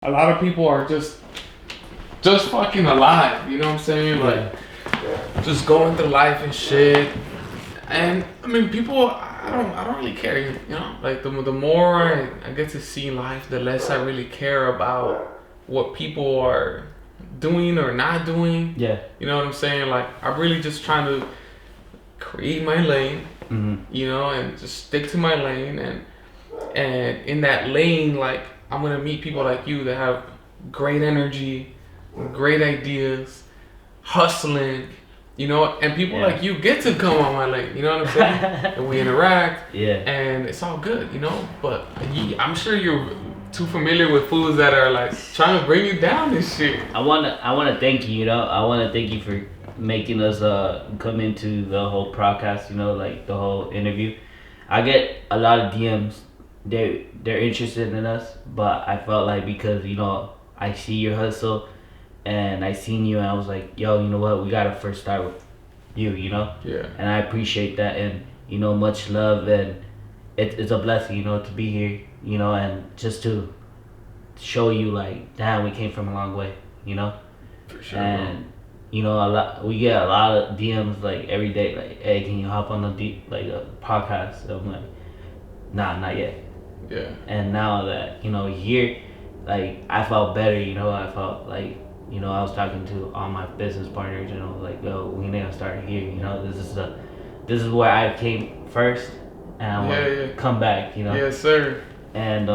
A lot of people are just fucking alive, you know what I'm saying? Like, just going through life and shit. And I mean, people, I don't really care, you know? Like, the more I get to see life, the less I really care about what people are doing or not doing. Yeah. You know what I'm saying? Like, I'm really just trying to create my lane, you know, and just stick to my lane. And in that lane, like, I'm gonna meet people like you that have great energy, great ideas, hustling, you know, and people like you get to come on my lane, you know what I'm saying? And we interact, and it's all good, you know. But I'm sure you're too familiar with fools that are like trying to bring you down this shit. I wanna thank you, you know. I wanna thank you for making us come into the whole podcast, you know, like the whole interview. I get a lot of DMs. They're interested in us, but I felt like because, you know, I see your hustle and I seen you and I was like, yo, you know what, we gotta first start with you, you know? Yeah. And I appreciate that, and, you know, much love, and it's a blessing, you know, to be here, you know, and just to show you like, damn, we came from a long way, you know? For sure. And you know, we get a lot of DMs like every day, like, hey, can you hop on a podcast? So I'm like, nah, not yet. Yeah. And now that, you know, here, like, I felt better, you know. I felt like, you know, I was talking to all my business partners, you know, like, yo, we need to start here, you know. This is where I came first, and I want to come back, you know. Yes, sir. And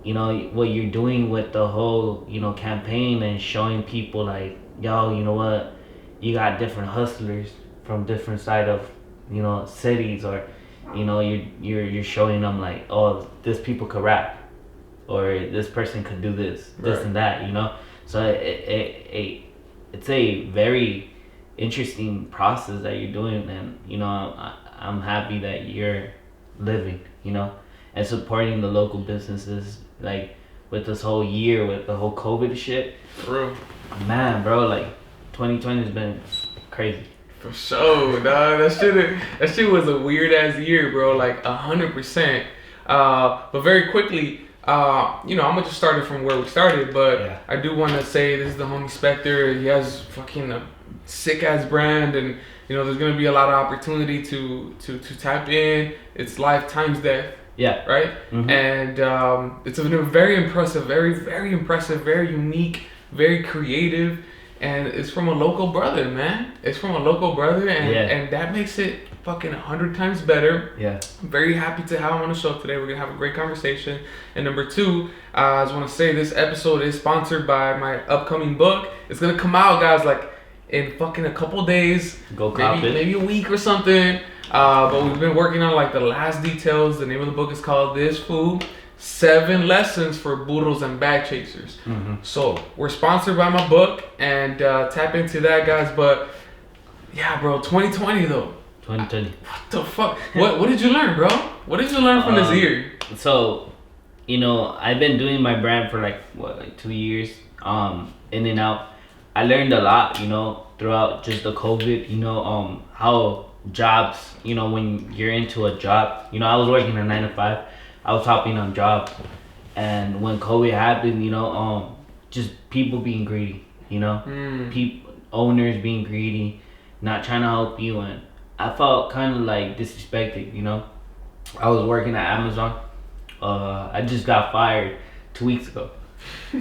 you know, what you're doing with the whole, you know, campaign and showing people like, yo, you know what, you got different hustlers from different side of, you know, cities, or, you know, you're showing them like, oh, this people could rap, or this person could do this and that, you know. So it's a very interesting process that you're doing, and, you know, I'm happy that you're living, you know, and supporting the local businesses, like, with this whole year, with the whole COVID shit. For real. Man, bro, like, 2020 has been crazy. For sure, dog. That shit was a weird ass year, bro. Like 100%. But very quickly, you know, I'm gonna just start it from where we started. But I do want to say this is the homie Spector. He has fucking a sick ass brand, and, you know, there's gonna be a lot of opportunity to tap in. It's life times death. Yeah. Right. And it's a very impressive, very impressive, very unique, very creative. And it's from a local brother, man. It's from a local brother, and that makes it fucking 100 times better. Yeah. I'm very happy to have him on the show today. We're gonna have a great conversation. And number two, I just want to say this episode is sponsored by my upcoming book. It's gonna come out, guys, like in fucking a couple days. Go cop it. Maybe a week or something. But we've been working on like the last details. The name of the book is called This Fool: 7 Lessons for Burros and Bag Chasers. So we're sponsored by my book, and tap into that, guys. But yeah, bro, 2020 though. 2020. What the fuck? What did you learn, bro? What did you learn from this year? So, you know, I've been doing my brand for like 2 years, in and out. I learned a lot, you know, throughout just the COVID, you know, how jobs, you know, when you're into a job, you know, I was working a 9 to 5. I was hopping on jobs, and when COVID happened, you know, just people being greedy, you know, owners being greedy, not trying to help you, and I felt kind of like disrespected, you know. I was working at Amazon. I just got fired 2 weeks ago.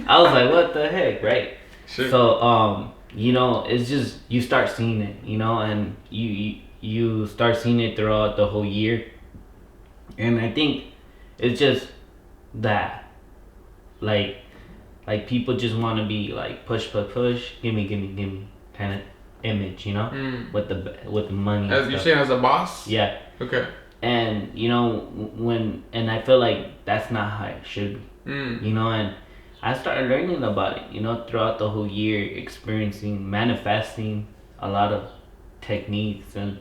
I was like, what the heck, right? Sure. So, you know, it's just, you start seeing it, you know, and you start seeing it throughout the whole year, and I think it's just that, like people just want to be like push, give me kind of image, you know, with the money. As you're saying, as a boss. Yeah. Okay. And, you know, and I feel like that's not how it should be, you know, and I started learning about it, you know, throughout the whole year, experiencing, manifesting a lot of techniques, and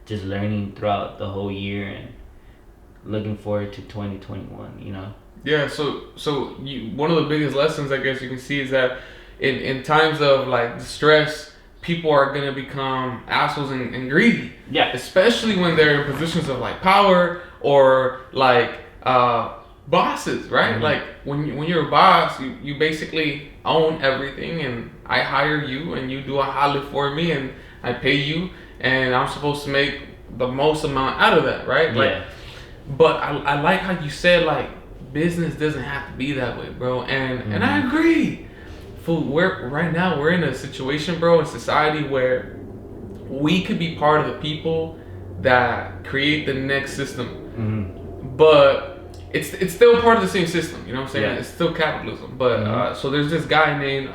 just learning throughout the whole year, and looking forward to 2021, you know. Yeah, so one of the biggest lessons, I guess you can see, is that in times of like stress, people are gonna become assholes and greedy. Yeah. Especially when they're in positions of like power, or like bosses, right? Like when you're a boss, you basically own everything, and I hire you, and you do a holly for me, and I pay you, and I'm supposed to make the most amount out of that, right? Yeah. Like, but I like how you said like business doesn't have to be that way, bro, and I agree. We're right now we're in a situation, bro, in society where we could be part of the people that create the next system, but it's still part of the same system. You know what I'm saying? Yeah. It's still capitalism. But so there's this guy named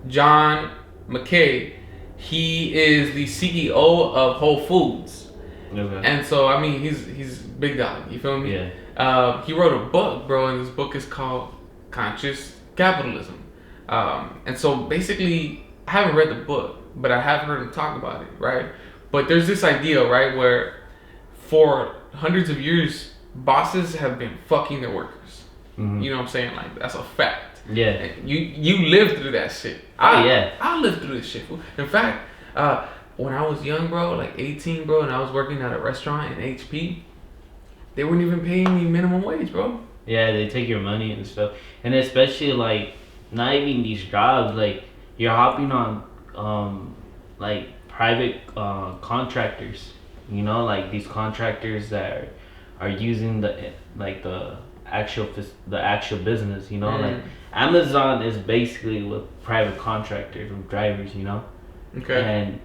John McKay. He is the CEO of Whole Foods, and so I mean he's big dog. You feel me? Yeah. He wrote a book, bro, and this book is called Conscious Capitalism. And so basically, I haven't read the book, but I have heard him talk about it, right? But there's this idea, right, where for hundreds of years, bosses have been fucking their workers. You know what I'm saying? Like, that's a fact. Yeah. And you lived through that shit. I lived through this shit. In fact, when I was young, bro, like 18, bro, and I was working at a restaurant in HP, they weren't even paying me minimum wage, bro. Yeah, they take your money and stuff. And especially, like, not even these jobs, like, you're hopping on, like, private contractors, you know, like, these contractors that are using the actual business, you know, like, Amazon is basically with private contractors, with drivers, you know? Okay. And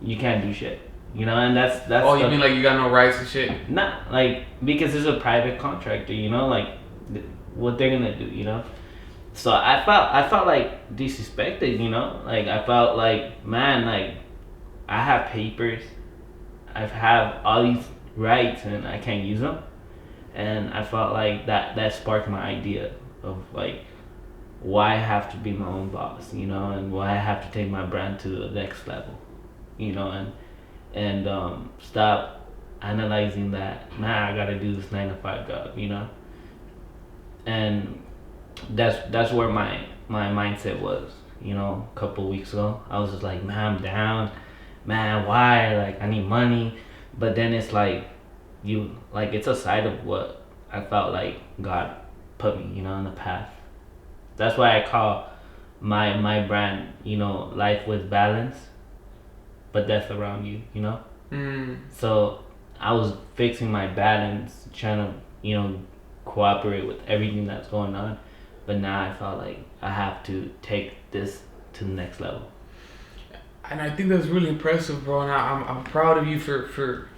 you can't do shit. You know, and that's oh, you mean like you got no rights and shit? Not like because it's a private contractor, you know, like what they're gonna do, you know. So I felt like disrespected, you know, like I felt like, man, like I have papers, I have all these rights, and I can't use them, and I felt like that sparked my idea of like why I have to be my own boss, you know, and why I have to take my brand to the next level, you know, and stop analyzing that, I gotta do this 9-to-5 job, you know. And that's where my mindset was, you know. A couple of weeks ago I was just like, man, I'm down, man, why, like I need money. But then it's like it's a side of what I felt like God put me, you know, in the path. That's why I call my brand, you know, life with balance, but death around you, you know? So I was fixing my balance, trying to, you know, cooperate with everything that's going on. But now I felt like I have to take this to the next level. And I think that's really impressive, bro. And I'm proud of you for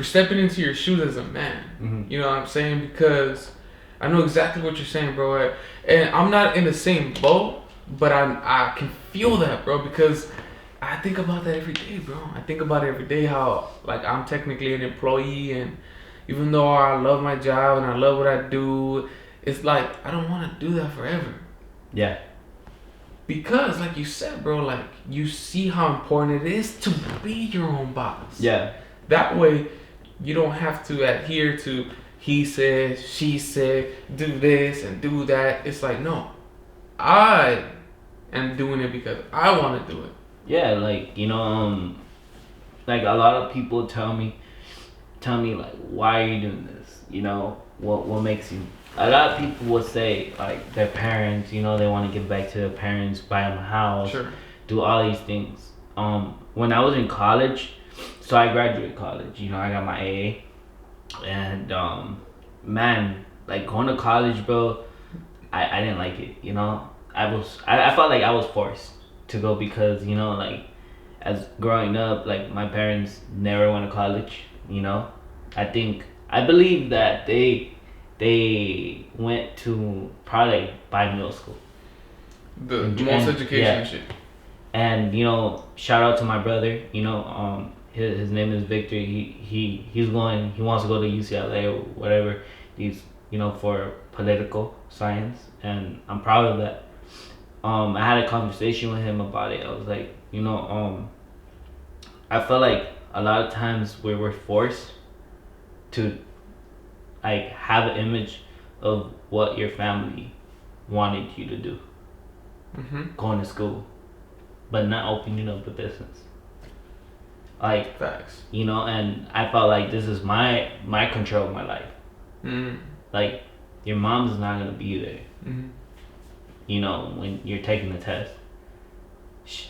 stepping into your shoes as a man. You know what I'm saying? Because I know exactly what you're saying, bro. And I'm not in the same boat, but I can feel that, bro, because I think about that every day, bro. I think about it every day, how like I'm technically an employee, and even though I love my job and I love what I do, it's like I don't want to do that forever. Yeah. Because like you said, bro, like you see how important it is to be your own boss. Yeah. That way you don't have to adhere to he said, she said, do this and do that. It's like, no, I am doing it because I want to do it. Yeah, like, you know, like a lot of people tell me like, why are you doing this? You know, what makes you? A lot of people will say like their parents, you know, they want to give back to their parents, buy them a house, Sure. do all these things. When I was in college, so I graduated college, you know, I got my AA, and man, like going to college, bro, I didn't like it, you know. I felt like I was forced to go because, you know, like as growing up, like my parents never went to college, you know. I believe that they went to probably by middle school. The most education shit. And, you know, shout out to my brother, you know, his name is Victor. He wants to go to UCLA or whatever. He's, you know, for political science, and I'm proud of that. I had a conversation with him about it. I was like, you know, I feel like a lot of times we were forced to like have an image of what your family wanted you to do. Going to school, but not opening up a business. Like, facts. You know, and I felt like this is my control of my life. Like, your mom's not gonna be there. Mm-hmm. You know, when you're taking the test.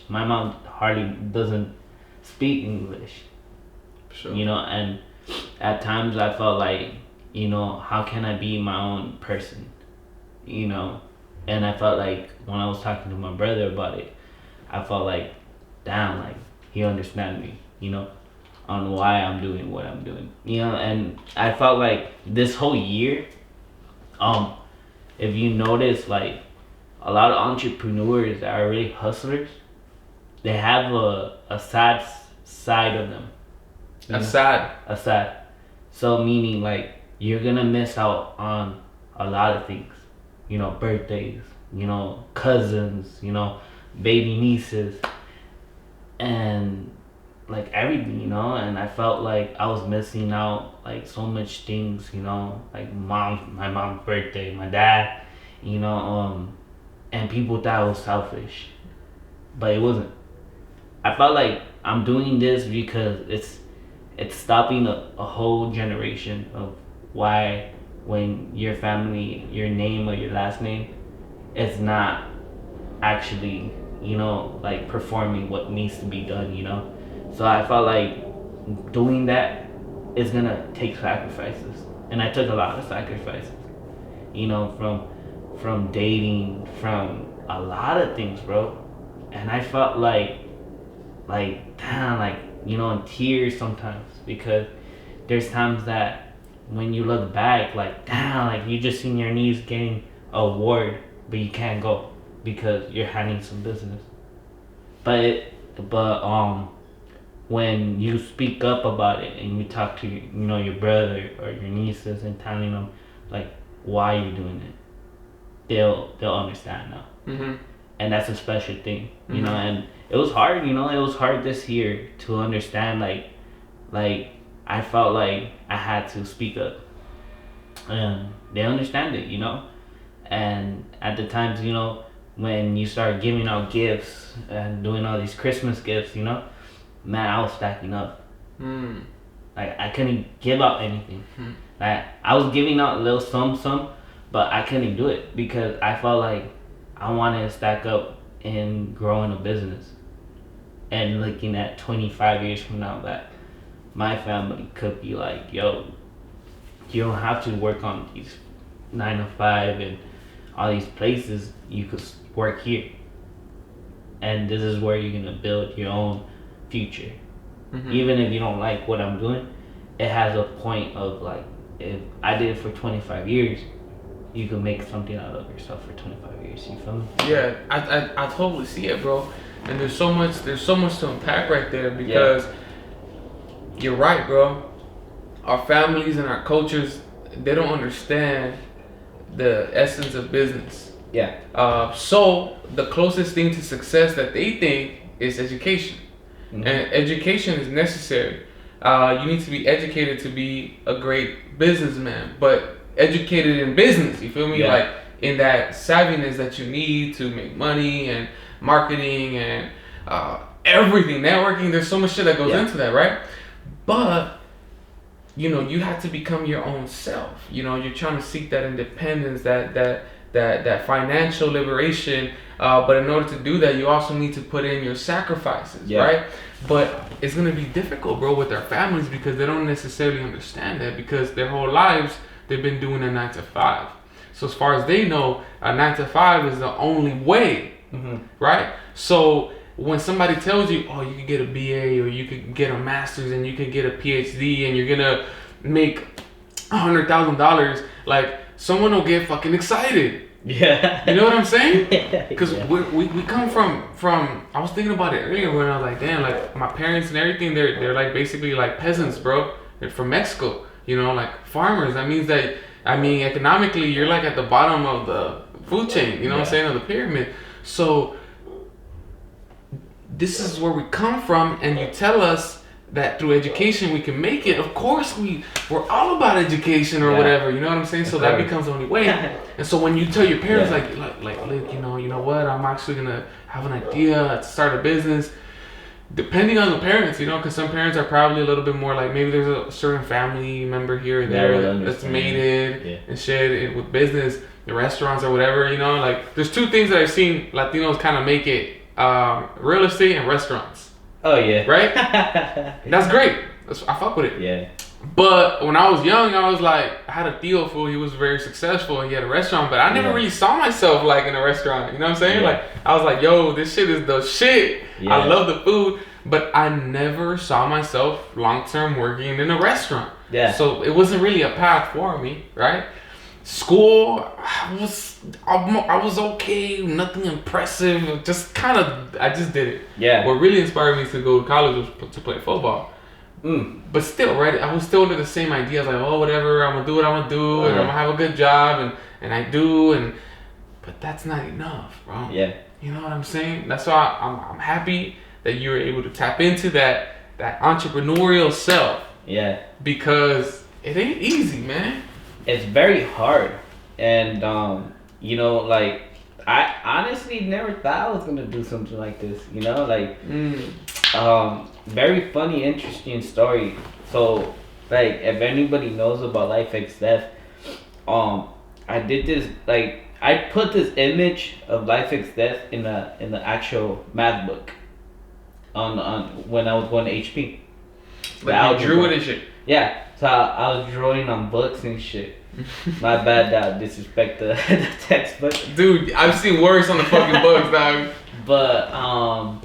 My mom hardly doesn't speak English. Sure. You know, and at times I felt like, you know, how can I be my own person? You know, and I felt like when I was talking to my brother about it, I felt like, damn, like he understands me, you know, on why I'm doing what I'm doing, you know. And I felt like this whole year, if you notice, like a lot of entrepreneurs that are really hustlers, they have a sad side of them. A sad. So meaning like you're gonna miss out on a lot of things, you know, birthdays, you know, cousins, you know, baby nieces, and like everything, you know. And I felt like I was missing out like so much things, you know, like my mom's birthday, my dad, you know, and people thought it was selfish, but it wasn't. I felt like I'm doing this because it's stopping a whole generation of why when your family, your name or your last name is not actually, you know, like performing what needs to be done, you know. So I felt like doing that is gonna take sacrifices, and I took a lot of sacrifices, you know, from dating, from a lot of things, bro. And I felt like damn, like, you know, in tears sometimes, because there's times that when you look back, like damn, like you just seen your niece getting a award, but you can't go because you're handling some business. But when you speak up about it and you talk to, you know, your brother or your nieces and telling them like why you're doing it, they'll understand now. Mm-hmm. And that's a special thing, you know. And it was hard, you know. It was hard this year to understand, like I felt like I had to speak up, and they understand it, you know. And at the times, you know, when you start giving out gifts and doing all these Christmas gifts, you know, man, I was stacking up. Like I couldn't give out anything. Like I was giving out a little some, but I couldn't do it because I felt like I wanted to stack up and growing a business, and looking at 25 years from now that my family could be like, yo, you don't have to work on these 9 to 5 and all these places. You could work here, and this is where you're gonna build your own future. Even if you don't like what I'm doing, it has a point of like, if I did it for 25 years, you can make something out of yourself for 25 years. You feel me? Yeah, I totally see it, bro. And there's so much to unpack right there, because you're right, bro. Our families and our cultures, they don't understand the essence of business. Yeah. So the closest thing to success that they think is education. And education is necessary. You need to be educated to be a great businessman, but educated in business, you feel me? Yeah. Like in that savviness that you need to make money and marketing and everything, networking. There's so much shit that goes into that, right? But you know, you have to become your own self. You know, you're trying to seek that independence, that financial liberation. But in order to do that, you also need to put in your sacrifices, right? But it's gonna be difficult, bro, with our families, because they don't necessarily understand that, because their whole lives they've been doing a 9 to 5. So as far as they know, a 9 to 5 is the only way, right? So when somebody tells you, oh, you could get a BA or you could get a master's and you could get a PhD and you're gonna make $100,000, like someone will get fucking excited. Yeah. You know what I'm saying? Because we come from. I was thinking about it earlier when I was like, damn, like my parents and everything, they're like basically like peasants, bro. They're from Mexico. You know, like farmers. That means that, I mean, economically, you're like at the bottom of the food chain. You know what I'm saying, of the pyramid. So this is where we come from, and you tell us that through education we can make it. Of course, we're all about education or whatever. You know what I'm saying? So that becomes the only way. And so when you tell your parents like, look, you know what? I'm actually gonna have an idea to start a business. Depending on the parents, you know, because some parents are probably a little bit more like maybe there's a certain family member here or there that's made it and shit with business, the restaurants or whatever, you know. Like there's two things that I've seen Latinos kind of make it: real estate and restaurants. Oh yeah. Right. That's great. I fuck with it. Yeah. But when I was young, I was like, I had a Theo fool. He was very successful. He had a restaurant, but I never really saw myself like in a restaurant. You know what I'm saying? Like I was like, yo, this shit is the shit. Yeah. I love the food, but I never saw myself long term working in a restaurant. Yeah. So it wasn't really a path for me, right? School, I was okay, nothing impressive. Just kind of, I just did it. Yeah. What really inspired me to go to college was to play football. But still, right? I was still under the same ideas, like, oh, whatever, I'm gonna do what I'm gonna do, and I'm gonna have a good job, and I do, but that's not enough, bro. Yeah. You know what I'm saying? That's why I'm happy that you were able to tap into that entrepreneurial self. Yeah. Because it ain't easy, man. It's very hard, and you know, like I honestly never thought I was gonna do something like this. You know, like. Very funny, interesting story. So, like, if anybody knows about LifeXDeath, I did this, like, I put this image of LifeXDeath in the actual math book on when I was going to HP. Like you drew it and shit? Yeah, so I was drawing on books and shit. My bad, disrespect the textbook. Dude, I've seen worse on the fucking books, dog. But,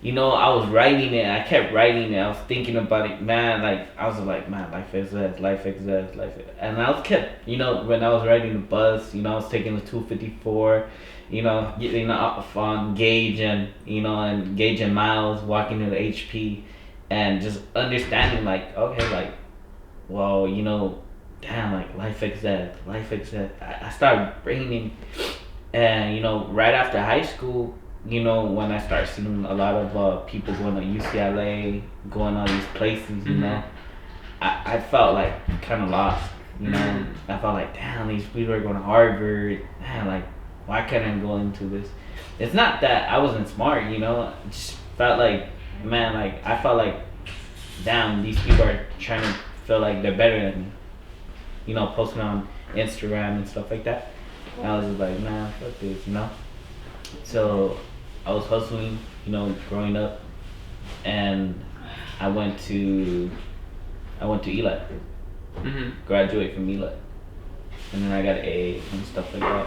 you know, I was writing it. I kept writing it. I was thinking about it, man. Like I was like, man, LifeXDeath. And I was kept, you know, when I was riding the bus, you know, I was taking the 254, you know, getting off on gauge and you know, and gauging miles, walking to the HP, and just understanding like, okay, like, well, you know, damn, like LifeXDeath. I started braining, and you know, right after high school. You know, when I start seeing a lot of people going to UCLA, going all these places, you know, I felt like kind of lost, you know. I felt like, damn, these people are going to Harvard. Man, like, why can't I go into this? It's not that I wasn't smart, you know. I just felt like, man, like, I felt like, damn, these people are trying to feel like they're better than me. You know, posting on Instagram and stuff like that. And I was just like, man, fuck this, you know. So I was hustling, you know, growing up, and I went to Eli, graduate from Eli, and then I got an A and stuff like that.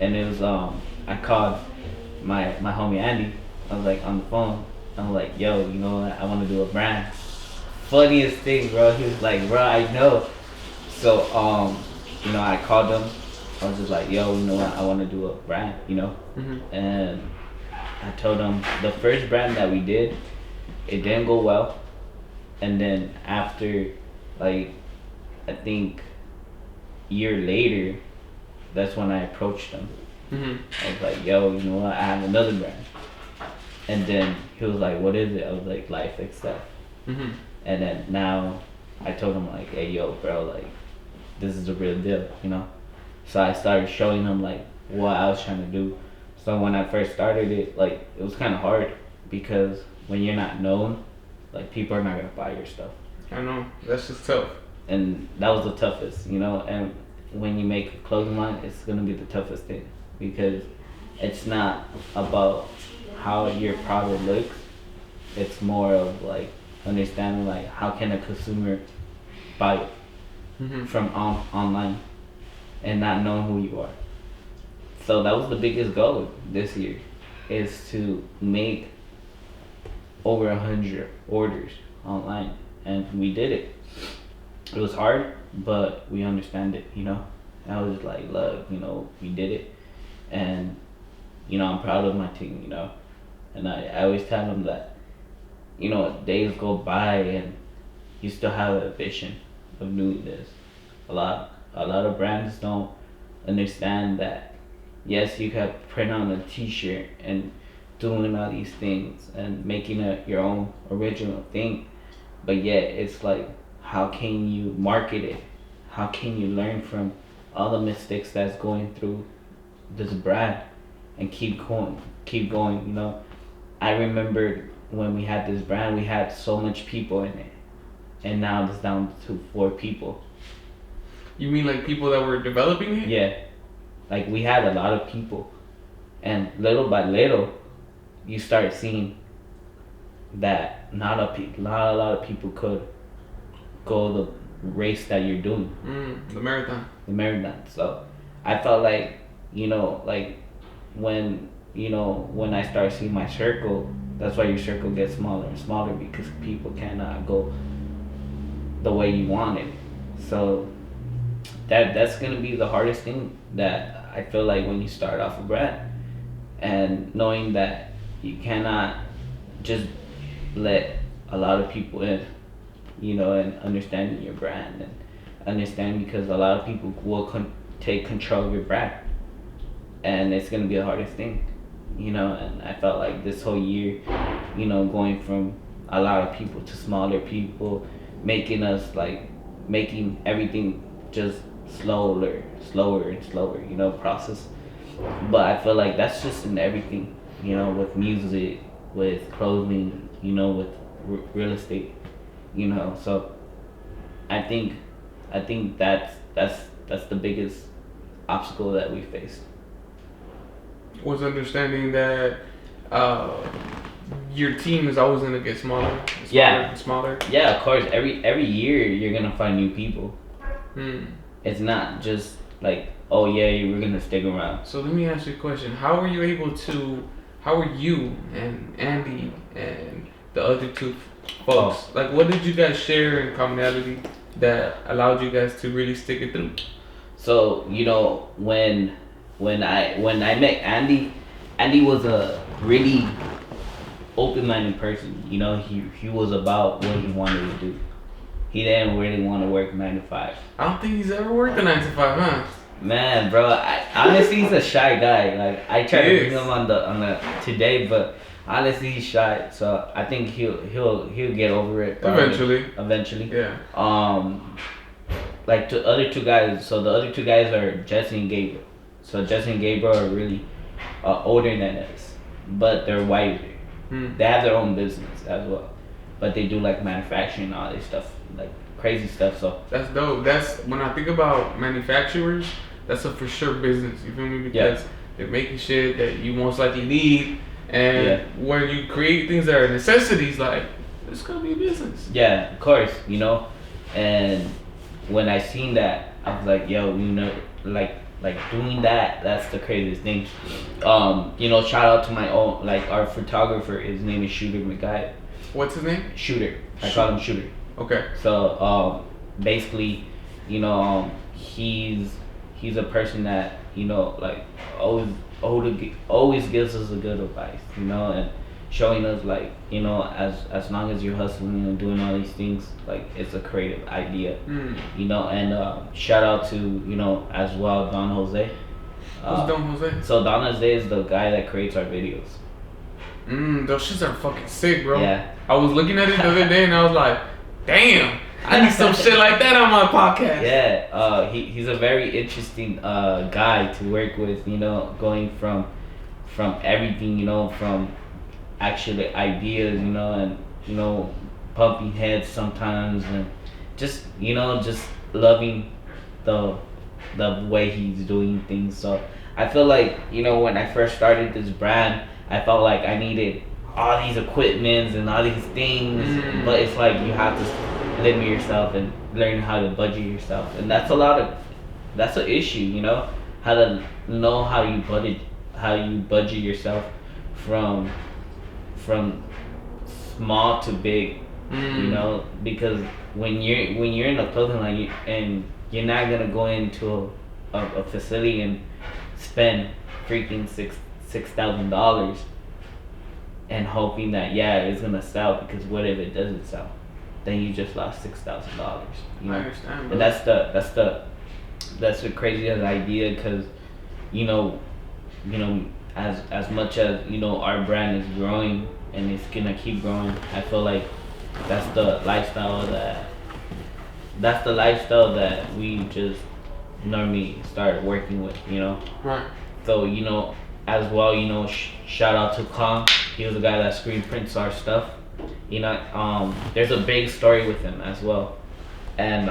And it was I called my homie Andy. I was like on the phone. I was like, yo, you know what? I want to do a brand. Funniest thing, bro. He was like, bro, I know. So you know, I called him. I was just like, yo, you know what? I want to do a brand, you know? And I told him the first brand that we did, it didn't go well. And then after, like, I think year later, that's when I approached him. I was like, yo, you know what? I have another brand. And then he was like, what is it? I was like, LifeXDeath. And then now I told him, like, hey, yo, bro, like, this is a real deal, you know? So I started showing him like what I was trying to do. So when I first started it, like it was kind of hard because when you're not known, like people are not gonna buy your stuff. I know, that's just tough. And that was the toughest, you know. And when you make a clothing line, it's gonna be the toughest thing because it's not about how your product looks. It's more of like understanding like how can a consumer buy it from online. And not knowing who you are. So that was the biggest goal this year, is to make over 100 orders online, and we did it. It was hard, but we understand it, you know. I was just like, look, you know, we did it, and you know, I'm proud of my team, you know. And I always tell them that, you know, days go by and you still have a vision of doing this. A lot of brands don't understand that, yes, you can print on a t-shirt and doing all these things and making your own original thing, but yet it's like, how can you market it? How can you learn from all the mistakes that's going through this brand and keep going, you know? I remember when we had this brand, we had so much people in it, and now it's down to 4 people. You mean like people that were developing it? Yeah, like we had a lot of people, and little by little, you start seeing that not a lot of people could go the race that you're doing. The marathon. The marathon. So I felt like, like when when I start seeing my circle, that's why your circle gets smaller and smaller, because people cannot go the way you want it. So that's gonna be the hardest thing that I feel like when you start off a brand, and knowing that you cannot just let a lot of people in, and understanding your brand, and understand, because a lot of people will take control of your brand, and it's gonna be the hardest thing, and I felt like this whole year, going from a lot of people to smaller people, making everything just slower and slower, process. But I feel like that's just in everything, with music, with clothing, with real estate, so I think that's the biggest obstacle that we faced. Was understanding that your team is always gonna get smaller and smaller. Yeah, of course. Every year you're gonna find new people. It's not just like, oh yeah, we're gonna stick around. So let me ask you a question. How are you and Andy and the other 2 folks, like what did you guys share in commonality that allowed you guys to really stick it through? So, when I met Andy was a really open-minded person. He was about what he wanted to do. He didn't really want to work 9 to 5. I don't think he's ever worked a 9 to 5, huh? Man, bro, honestly, he's a shy guy. Like, I tried to bring him on the today, but honestly, he's shy. So I think he'll get over it eventually. Yeah. Like the other 2 guys. So the other 2 guys are Jesse and Gabriel. So Jesse and Gabriel are really older than us, but they're wiser. They have their own business as well, but they do like manufacturing and all this stuff, like crazy stuff. So that's dope. That's when I think about manufacturers, that's a for sure business. You feel me? Because they're making shit that you most likely need, and when you create things that are necessities, like it's gonna be a business. Yeah, of course, And when I seen that, I was like, yo, like doing that's the craziest thing. Shout out to my own, like our photographer. His name is Shooter McGuire. What's his name? Shooter. I call him Shooter. Okay. So basically, he's a person that like always gives us a good advice, and showing us like as long as you're hustling and doing all these things, like it's a creative idea. And shout out to as well Don Jose. Who's Don Jose? So Don Jose is the guy that creates our videos. Those shits are fucking sick, bro. Yeah. I was looking at it the other day and I was like, damn, I need some shit like that on my podcast. Yeah. He's a very interesting guy to work with. Going from everything. From actually ideas. And pumping heads sometimes, and just loving the way he's doing things. So I feel like when I first started this brand, I felt like I needed all these equipments and all these things, but it's like you have to limit yourself and learn how to budget yourself, and that's an issue. How to know how you budget yourself from small to big. Because when you're in a clothing line, and you're not gonna go into a facility and spend freaking $6,000 and hoping that it's gonna sell, because what if it doesn't sell? Then you just lost $6,000. I understand, bro. And that's the craziest idea, because as much as our brand is growing and it's gonna keep growing, I feel like that's the lifestyle that we just normally start working with. Right. So as well, you know, shout out to Kong. He was the guy that screen prints our stuff. You know, there's a big story with him as well, and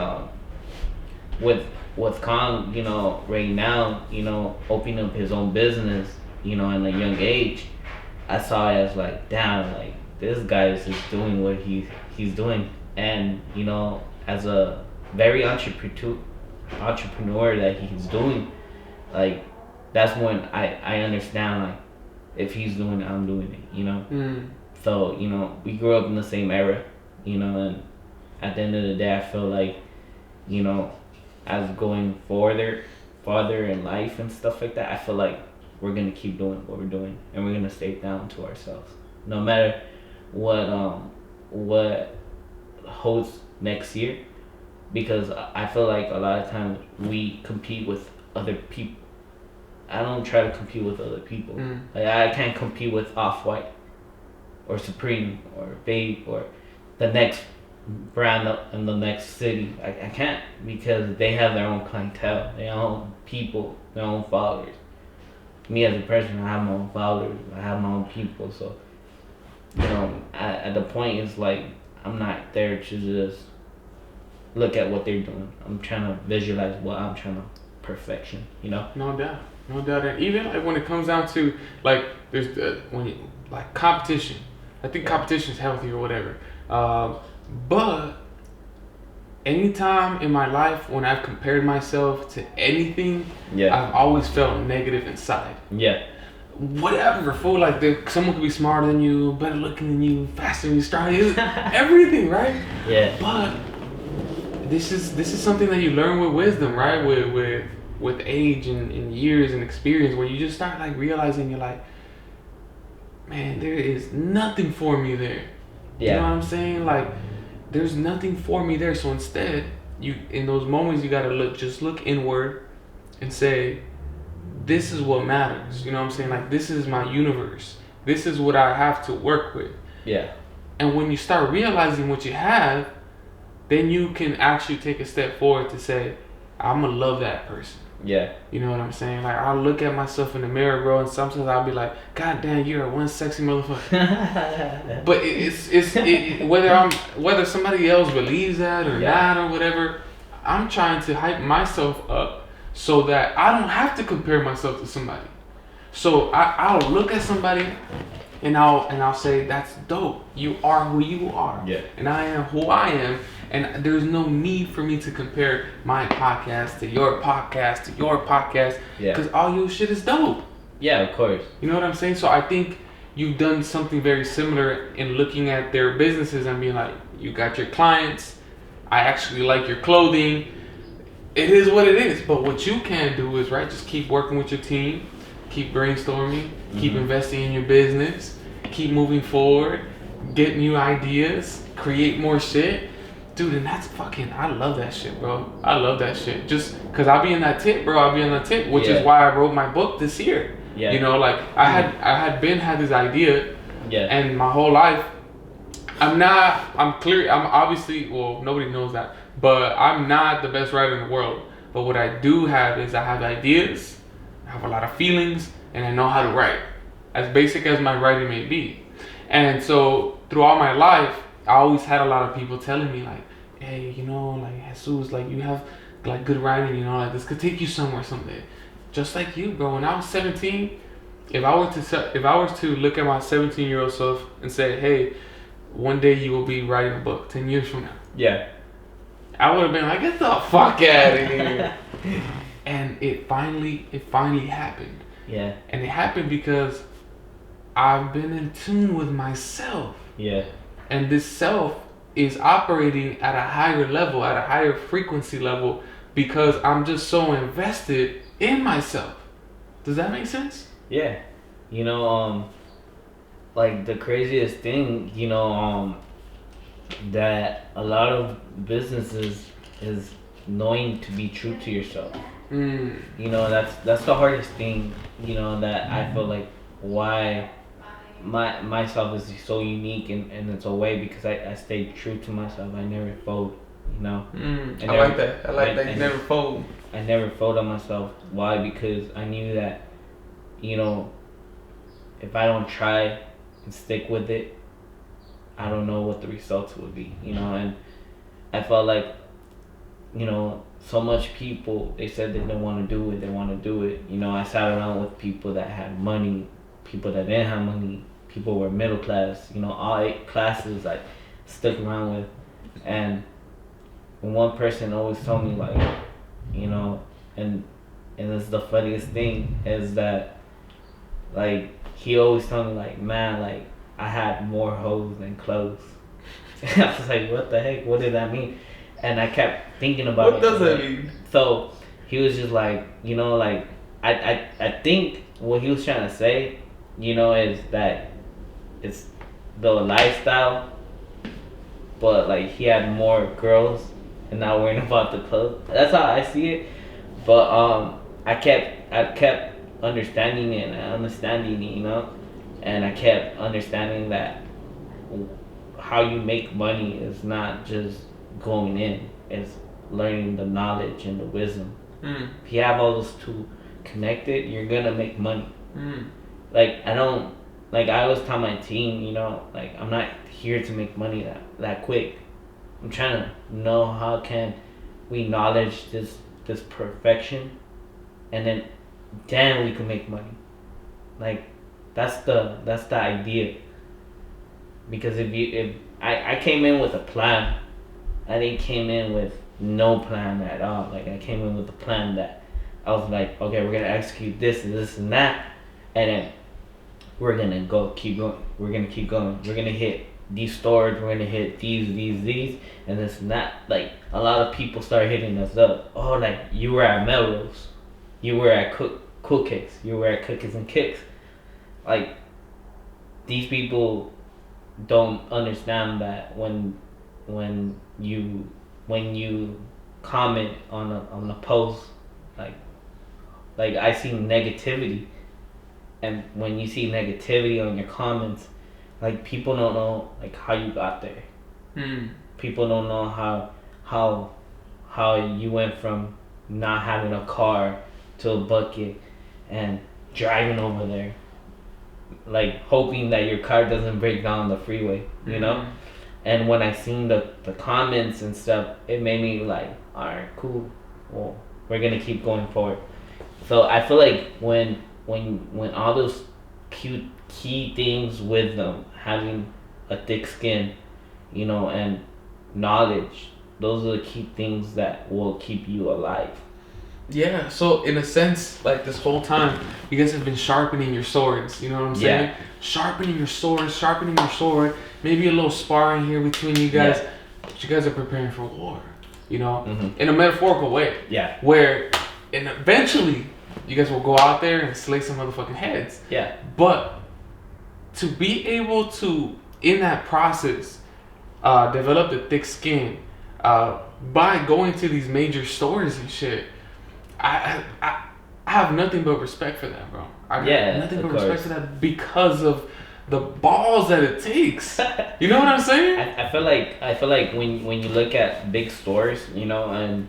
with Kong, you know, right now, you know, opening up his own business, you know, in a young age, I saw it as like, damn, like this guy is just doing what he's doing, and you know, as a very entrepreneur that he's doing, like that's when I understand, like if he's doing it, I'm doing it, you know. So you know, we grew up in the same era, you know, and at the end of the day, I feel like, you know, as going farther in life and stuff like that, I feel like we're gonna keep doing what we're doing, and we're gonna stay down to ourselves, no matter what holds next year, because I feel like a lot of times we compete with other people. I don't try to compete with other people. Like I can't compete with Off-White or Supreme or Vape or the next brand up in the next city. I can't, because they have their own clientele, their own people, their own followers. Me as a person, I have my own followers, I have my own people. So, you know, at the point it's like I'm not there to just look at what they're doing. I'm trying to visualize what I'm trying to perfection, you know? No doubt. And even like when it comes down to like there's like competition. I think competition is healthy or whatever. But anytime in my life when I've compared myself to anything, I've always felt negative inside. Yeah. Whatever, fool. Like someone could be smarter than you, better looking than you, faster than you, stronger, everything, right? Yeah. But this is something that you learn with wisdom, right? With age and years and experience, where you just start like realizing you're like, man, there is nothing for me there. Yeah. You know what I'm saying? Like, there's nothing for me there. So instead, you in those moments you gotta look inward and say, this is what matters. You know what I'm saying? Like, this is my universe. This is what I have to work with. Yeah. And when you start realizing what you have, then you can actually take a step forward to say, I'm gonna love that person. Yeah. You know what I'm saying? Like, I'll look at myself in the mirror, bro, and sometimes I'll be like, God damn, you're one sexy motherfucker. But it's whether somebody else believes that or not or whatever, I'm trying to hype myself up so that I don't have to compare myself to somebody. So I'll look at somebody and I'll say, that's dope. You are who you are. Yeah. And I am who I am. And there's no need for me to compare my podcast to your podcast to your podcast. Yeah. Because all your shit is dope. Yeah, of course. You know what I'm saying? So I think you've done something very similar in looking at their businesses and being like, you got your clients. I actually like your clothing. It is what it is. But what you can do is, right, just keep working with your team. Keep brainstorming. Keep investing in your business. Keep moving forward. Get new ideas. Create more shit. Dude, and that's fucking, I love that shit, bro. I love that shit. Just because I'll be in that tip, bro. I'll be in that tip, which is why I wrote my book this year. Yeah. You know, like, I had this idea. Yeah. And my whole life, I'm obviously, well, nobody knows that, but I'm not the best writer in the world. But what I do have is I have ideas, I have a lot of feelings, and I know how to write. As basic as my writing may be. And so, throughout my life, I always had a lot of people telling me like, hey, you know, like, Jesus, like, you have like good writing, you know, like this could take you somewhere someday. Just like you, bro. When I was 17, if I was to look at my 17-year-old self and say, hey, one day you will be writing a book 10 years from now. Yeah. I would have been like, get the fuck out of here. And it finally happened. Yeah. And it happened because I've been in tune with myself. Yeah. And this self is operating at a higher level, at a higher frequency level, because I'm just so invested in myself. Does that make sense? Yeah. You know, like the craziest thing, you know, that a lot of businesses is knowing to be true to yourself. You know, that's the hardest thing, you know, that I feel like why myself is so unique in its own way, because I stayed true to myself. I never fold, you know. I like that. I like that you never fold. I never fold on myself. Why? Because I knew that, you know, if I don't try and stick with it, I don't know what the results would be, you know. And I felt like, you know, so much people, they said they don't want to do it, they want to do it. You know, I sat around with people that had money, people that didn't have money, people who were middle class, you know, all 8 classes I stuck around with. And one person always told me, like, you know, and it's the funniest thing is that, like, he always told me, like, man, like, I had more hoes than clothes. I was like, what the heck? What did that mean? And I kept thinking about it. What does that mean? So he was just like, you know, like, I think what he was trying to say, you know, is that it's the lifestyle, but like he had more girls and not worrying about the clothes. That's how I see it. But I kept understanding it and understanding it, you know, and I kept understanding that how you make money is not just going in, it's learning the knowledge and the wisdom. If you have all those two connected, you're gonna make money. Like, I don't, like, I always tell my team, you know, like, I'm not here to make money that quick. I'm trying to know how can we knowledge this perfection, and then we can make money. Like, that's the idea. Because if I came in with a plan, I didn't came in with no plan at all. Like, I came in with a plan that I was like, okay, we're gonna execute this and this and that, and then we're gonna keep going. We're gonna keep going. We're gonna hit these stores. We're gonna hit these, and this and that. Like, a lot of people start hitting us up. Oh, like, you were at Melrose, you were at Cool Kicks, you were at Cookies and Kicks. Like, these people don't understand that when you comment on a post, like I see negativity, and when you see negativity on your comments, like, people don't know, like, how you got there. People don't know how you went from not having a car to a bucket and driving over there, like, hoping that your car doesn't break down the freeway, you know. And when I seen the comments and stuff, it made me like, all right, cool, well, we're gonna keep going forward. So I feel like when all those key things with them, having a thick skin, you know, and knowledge, those are the key things that will keep you alive. Yeah, so in a sense, like, this whole time, you guys have been sharpening your swords, you know what I'm saying? Yeah. Sharpening your sword, maybe a little sparring here between you guys, Yeah. but you guys are preparing for war, you know, in a metaphorical way. Yeah. Where, and eventually, you guys will go out there and slay some motherfucking heads. Yeah. But to be able to, in that process, develop the thick skin, by going to these major stores and shit, I have nothing but respect for that, bro. I got nothing but respect for that because of the balls that it takes. You know what I'm saying? I feel like when you look at big stores, you know, and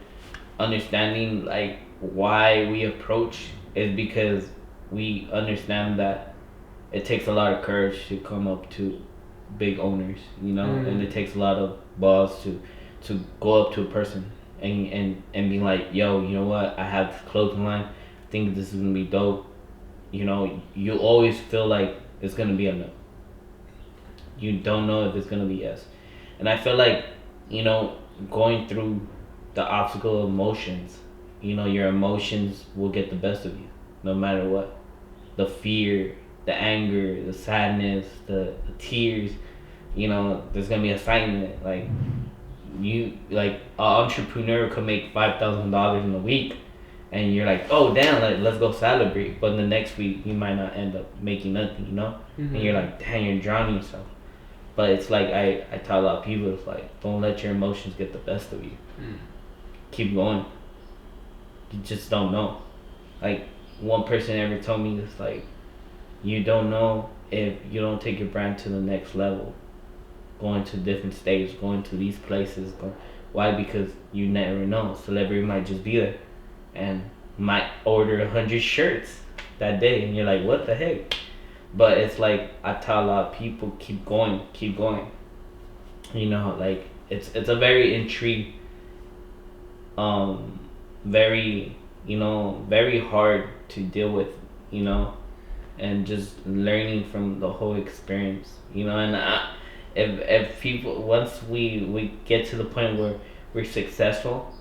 understanding, like, why we approach is because we understand that it takes a lot of courage to come up to big owners, you know, and it takes a lot of balls to go up to a person and be like, yo, you know what, I have this clothing line, I think this is gonna be dope. You know, you always feel like it's gonna be a no. You don't know if it's gonna be yes. And I feel like, you know, going through the obstacle of emotions, you know, your emotions will get the best of you, no matter what. The fear, the anger, the sadness, the tears, you know, there's gonna be assignment. Like, you, like, an entrepreneur could make $5,000 in a week, and you're like, oh damn, like, let's go celebrate. But the next week you might not end up making nothing, you know. And you're like, damn, you're drowning yourself. But it's like, I tell a lot of people, it's like, don't let your emotions get the best of you. Keep going. You just don't know. Like, one person ever told me, it's like, you don't know if you don't take your brand to the next level, going to different stages, going to these places. Why? Because you never know. Celebrity might just be there and might order 100 shirts that day, and you're like, what the heck? But it's like I tell a lot of people, keep going, keep going. You know, like it's a very intrigued, very, you know, very hard to deal with, you know, and just learning from the whole experience, you know. And if people, once we get to the point where we're successful,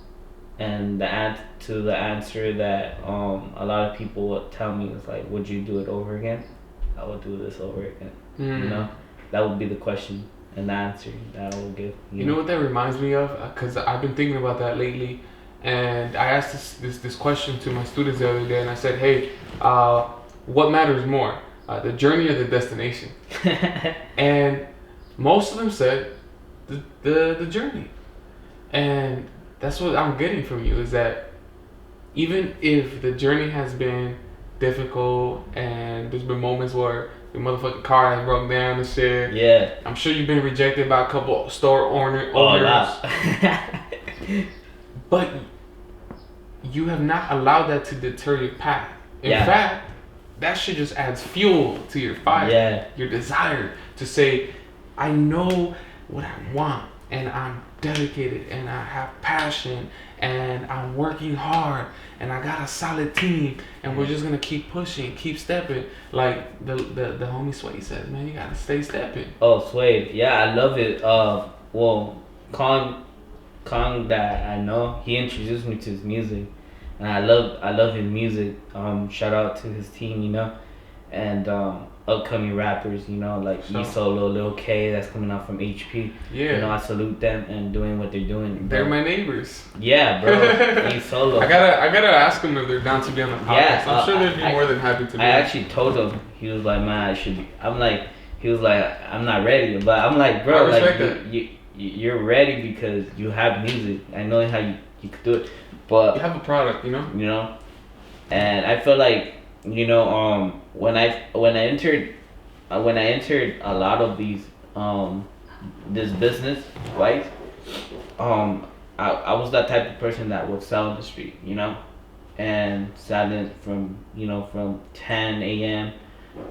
and the answer that a lot of people will tell me is like, would you do it over again? I would do this over again. You know, that would be the question and the answer that I will give. You know what that reminds me of? Because I've been thinking about that lately, and I asked this question to my students the other day, and I said, hey, what matters more, the journey or the destination? And most of them said the journey. And that's what I'm getting from you, is that even if the journey has been difficult and there's been moments where your motherfucking car has broke down and shit. Yeah. I'm sure you've been rejected by a couple store owners. But you have not allowed that to deter your path. In fact, that shit just adds fuel to your fire. Yeah. Your desire to say, I know what I want, and I'm dedicated, and I have passion, and I'm working hard, and I got a solid team, and we're just gonna keep pushing, keep stepping. Like the homie Sway says, man, you gotta stay stepping. Oh, Sway, yeah, I love it. Well, Kong that I know, he introduced me to his music, and I love his music. Shout out to his team, you know, and upcoming rappers, you know, like E-Solo, Lil K, that's coming out from HP. Yeah. You know, I salute them and doing what they're doing. They're my neighbors. Yeah, bro. E-Solo. I gotta ask them if they're down to be on the podcast. Yeah, I'm sure they'd be more than happy to be. I actually told him. He was like, man, I should be. I'm like, he was like, I'm not ready. But I'm like, bro, like, you're ready because you have music. I know how you could do it. But you have a product, you know? You know? And I feel like, you know, when I entered a lot of these this business, right? I was that type of person that would sell on the street, you know, and selling from 10 a.m.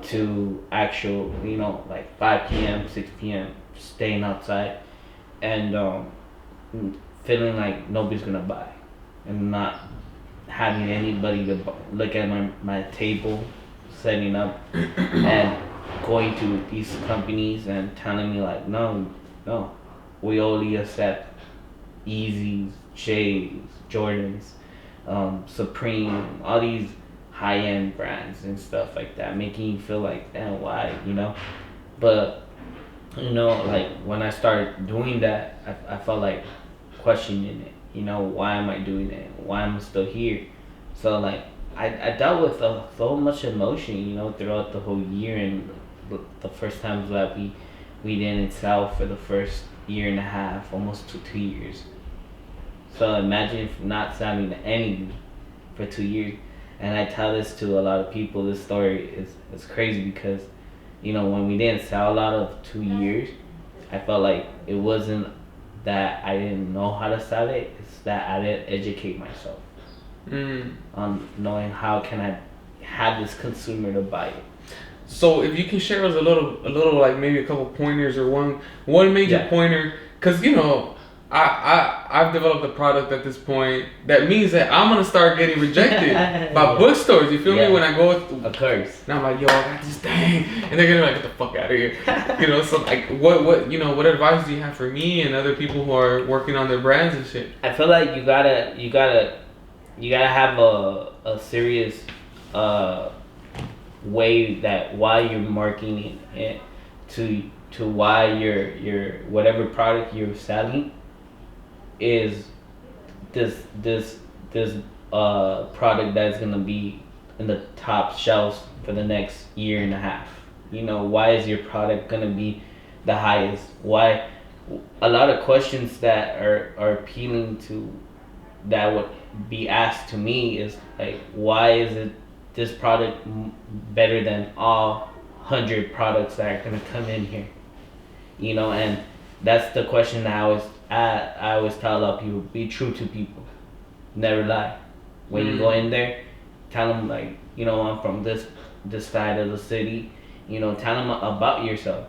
to actual, you know, like 5 p.m., 6 p.m. staying outside, and feeling like nobody's gonna buy, and not having anybody to look at my table, setting up, and going to these companies and telling me like, no, we only accept Yeezys, J's, Jordans, Supreme, all these high-end brands and stuff like that, making you feel like, damn, why, you know? But, you know, like, when I started doing that, I felt like questioning it. You know, why am I doing it? Why am I still here? So, like, I dealt with so much emotion, you know, throughout the whole year, and the first times that we didn't sell for the first year and a half, almost 2 years. So imagine not selling anything for 2 years. And I tell this to a lot of people. This story is crazy because, you know, when we didn't sell a lot of 2 years, I felt like it wasn't that I didn't know how to sell it. It's that I didn't educate myself on knowing how can I have this consumer to buy it. So if you can share us a little like maybe a couple pointers or one major pointer, because you know I've developed a product at this point that means that I'm gonna start getting rejected by bookstores. You feel me? When I go, of course. And I'm like, yo, I got this thing, and they're gonna be like, get the fuck out of here. You know, so like, what you know, what advice do you have for me and other people who are working on their brands and shit? I feel like you gotta have a serious way that why you're marketing it to why your whatever product you're selling is this product that's gonna be in the top shelves for the next year and a half. You know, why is your product gonna be the highest? Why? A lot of questions that are appealing to that would be asked to me is like, why is it this product better than all 100 products that are gonna come in here? You know, and that's the question that I always tell a lot of people: be true to people, never lie. When you go in there, tell them like, you know, I'm from this side of the city, You know, tell them about yourself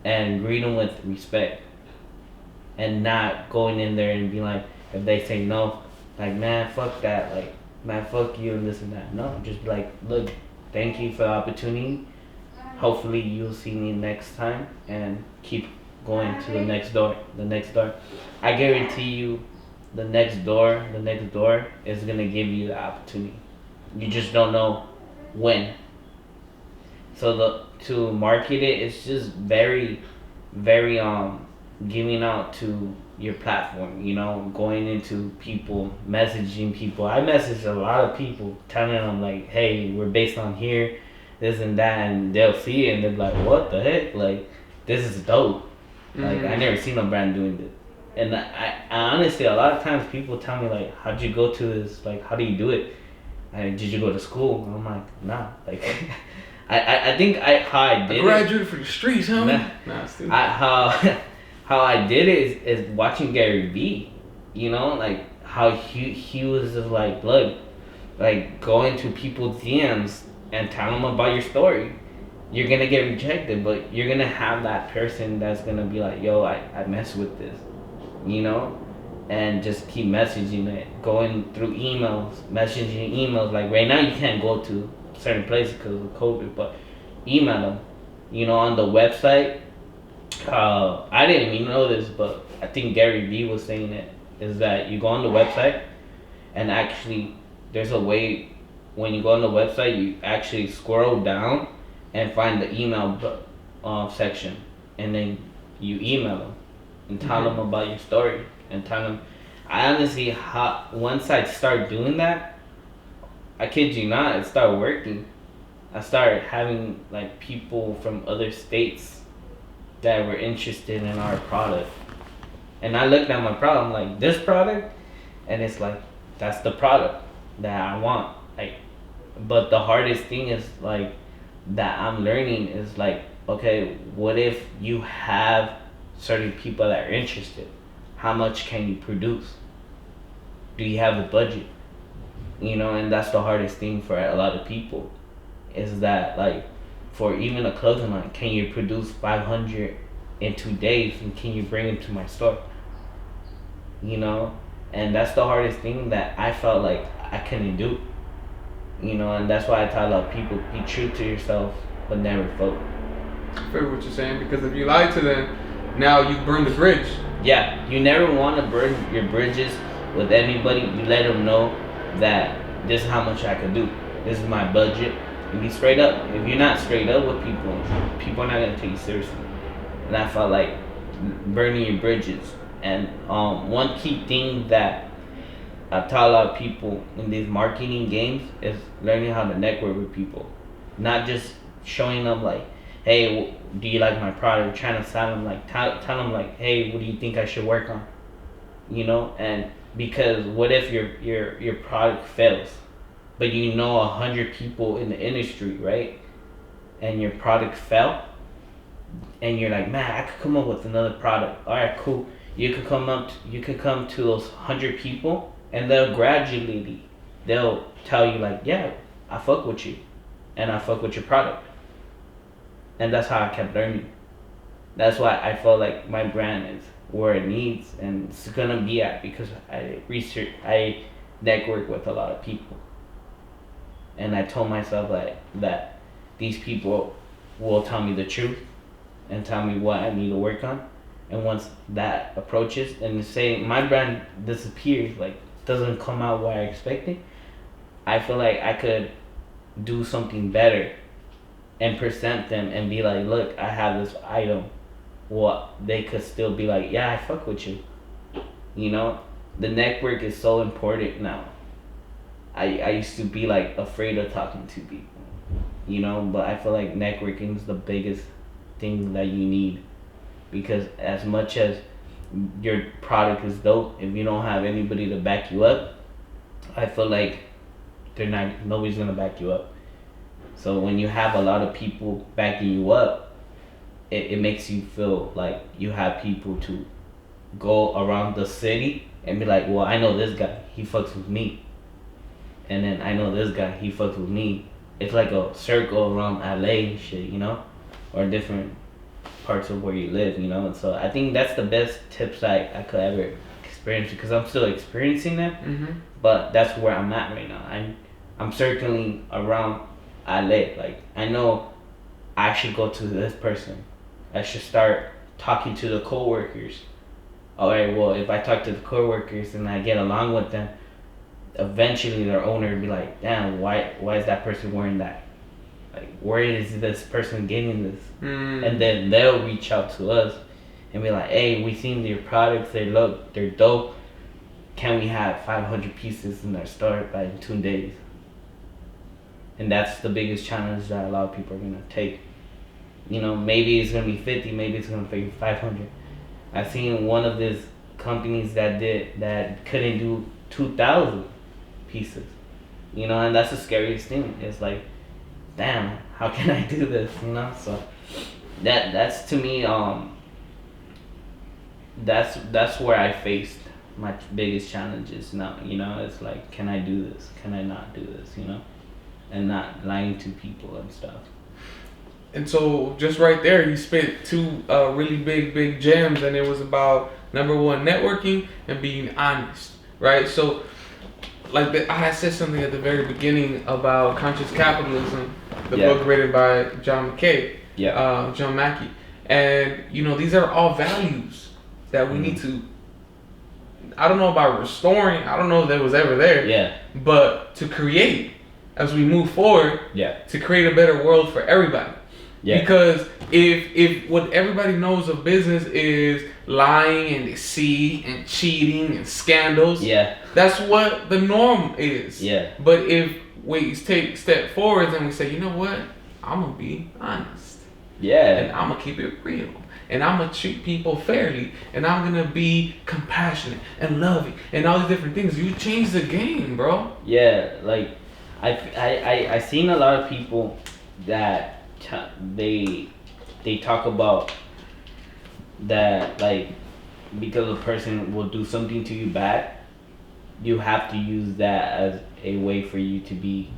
and greet them with respect, and not going in there and be like, if they say no, like, man, fuck that, like, man, fuck you and this and that. No, just be like, look, thank you for the opportunity. Hopefully you'll see me next time, and keep going to the next door, the next door. I guarantee you, the next door is gonna give you the opportunity. You just don't know when. So to market it, it's just very, very giving out to your platform. You know, going into people, messaging people. I message a lot of people, telling them like, hey, we're based on here, this and that, and they'll see it and they're like, what the heck? Like, this is dope. Like, I never seen a brand doing this. And I honestly, a lot of times people tell me like, how'd you go to this? Like, how do you do it? Did you go to school? And I'm like, nah. Like, I think how I did it. Graduated from the streets, huh? Nah, still. How I did it is watching Gary Vee. You know, like how he was just like, look, like going to people's DMs and tell them about your story. You're gonna get rejected, but you're gonna have that person that's gonna be like, yo, I mess with this, you know, and just keep messaging it, going through emails, messaging emails. Like right now, you can't go to certain places because of COVID, but email them, you know, on the website. I didn't even know this, but I think Gary Vee was saying it, is that you go on the website and actually there's a way when you go on the website, you actually scroll down and find the email section, and then you email them and tell them about your story and tell them. I honestly, once I start doing that, I kid you not, it started working. I started having like people from other states that were interested in our product, and I looked at my product, I'm like, this product, and it's like, that's the product that I want. Like, but the hardest thing is like that I'm learning is like, okay, what if you have certain people that are interested? How much can you produce? Do you have the budget? You know, and that's the hardest thing for a lot of people, is that like, for even a clothing line, can you produce 500 in 2 days, and can you bring them to my store? You know, and that's the hardest thing that I felt like I couldn't do. You know, and that's why I tell a lot of people, be true to yourself, but never vote. I feel what you're saying, because if you lie to them, now you burn the bridge. Yeah, you never want to burn your bridges with anybody. You let them know that this is how much I can do. This is my budget. And be straight up. If you're not straight up with people, people are not going to take you seriously. And I felt like burning your bridges. And one key thing that I tell a lot of people in these marketing games is learning how to network with people. Not just showing them like, hey, do you like my product? Trying to sell them, like, tell them like, hey, what do you think I should work on? You know, and because what if your product fails, but you know 100 people in the industry, right? And your product fell, and you're like, man, I could come up with another product. All right, cool. You could come to those 100 people, and they'll tell you like, yeah, I fuck with you, and I fuck with your product. And that's how I kept learning. That's why I felt like my brand is where it needs, and it's gonna be at, because I network with a lot of people, and I told myself that these people will tell me the truth and tell me what I need to work on. And once that approaches, and say my brand disappears, like doesn't come out what I expected, I feel like I could do something better and present them and be like, look, I have this item. Well, they could still be like, yeah, I fuck with you. You know, the network is so important now. I used to be like afraid of talking to people, you know, but I feel like networking is the biggest thing that you need, because as much as your product is dope, if you don't have anybody to back you up, I feel like nobody's gonna back you up. So when you have a lot of people backing you up, it makes you feel like you have people to go around the city and be like, well, I know this guy, he fucks with me. And then I know this guy, he fucks with me. it's like a circle around LA and shit, you know, or different parts of where you live, you know. And so I think that's the best tips I could ever experience, because I'm still experiencing them, but that's where I'm at right now. I'm circling around LA. Like, I know I should go to this person. I should start talking to the coworkers. All right, well, if I talk to the coworkers and I get along with them, eventually their owner will be like, damn, why is that person wearing that? Like, where is this person getting this? And then they'll reach out to us and be like, hey, we seen your products, they're dope. Can we have 500 pieces in our store by 2 days? And that's the biggest challenge that a lot of people are gonna take. You know, maybe it's gonna be 50, maybe it's gonna be 500. I seen one of these companies that couldn't do 2,000 pieces. You know, and that's the scariest thing. It's like, damn, how can I do this? You know, so that's to me, that's where I faced my biggest challenges now. You know, it's like, can I do this? Can I not do this? You know, and not lying to people and stuff. And so, just right there, you spit two really big gems, and it was about, number one, networking and being honest, right? So, like I had said something at the very beginning about conscious capitalism, the book written by John Mackey, and you know, these are all values that we need to. I don't know about restoring. I don't know if that was ever there. Yeah. But to create as we move forward. Yeah. To create a better world for everybody. Yeah. Because if what everybody knows of business is lying and deceit and cheating and scandals, that's what the norm is. Yeah. But if we take a step forward and we say, you know what, I'm gonna be honest. Yeah. And I'm gonna keep it real. And I'm gonna treat people fairly. And I'm gonna be compassionate and loving and all these different things. You change the game, bro. Yeah, like I seen a lot of people that they talk about that, like, because a person will do something to you bad, you have to use that as a way for you to be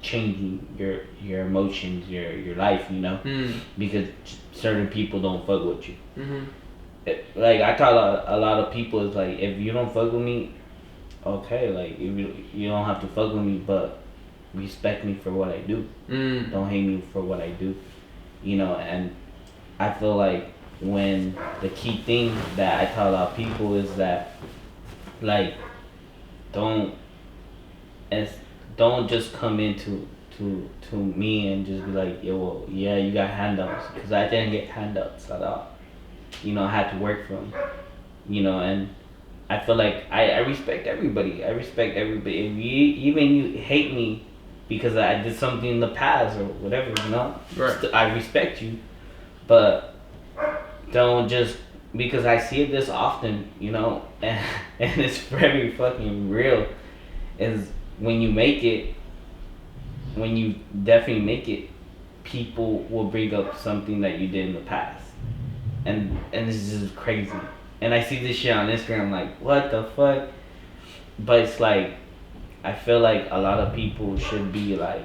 changing your emotions, your life, you know, because certain people don't fuck with you. Like, I tell a lot of people, it's like, if you don't fuck with me, okay, like, if you don't have to fuck with me, but respect me for what I do. Don't hate me for what I do, you know. And I feel like when the key thing that I tell a lot of people is that, like, don't just come into to me and just be like, yeah, well, yeah, you got handouts, because I didn't get handouts at all. You know, I had to work for them, you know. And I feel like I respect everybody. If you hate me because I did something in the past or whatever, you know, right, I respect you. But don't just, because I see it this often, you know, and it's very fucking real, is when you definitely make it, people will bring up something that you did in the past. And this is just crazy. And I see this shit on Instagram, like, what the fuck? But it's like, I feel like a lot of people should be like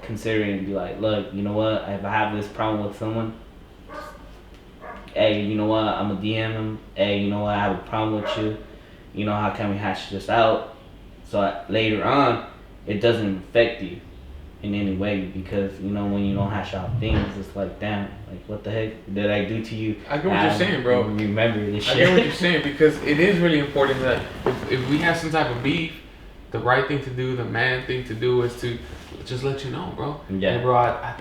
considering, be like, look, you know what? If I have this problem with someone, hey, you know what? I'm gonna DM them. Hey, you know what? I have a problem with you. You know, how can we hash this out? So later on, it doesn't affect you in any way, because, you know, when you don't hash out things, it's like, damn, like, what the heck did I do to you? I get what you're saying, bro. Remember this shit. I get what you're saying, because it is really important that if we have some type of beef, the right thing to do, the man thing to do, is to just let you know, bro. Yeah. Hey, bro, I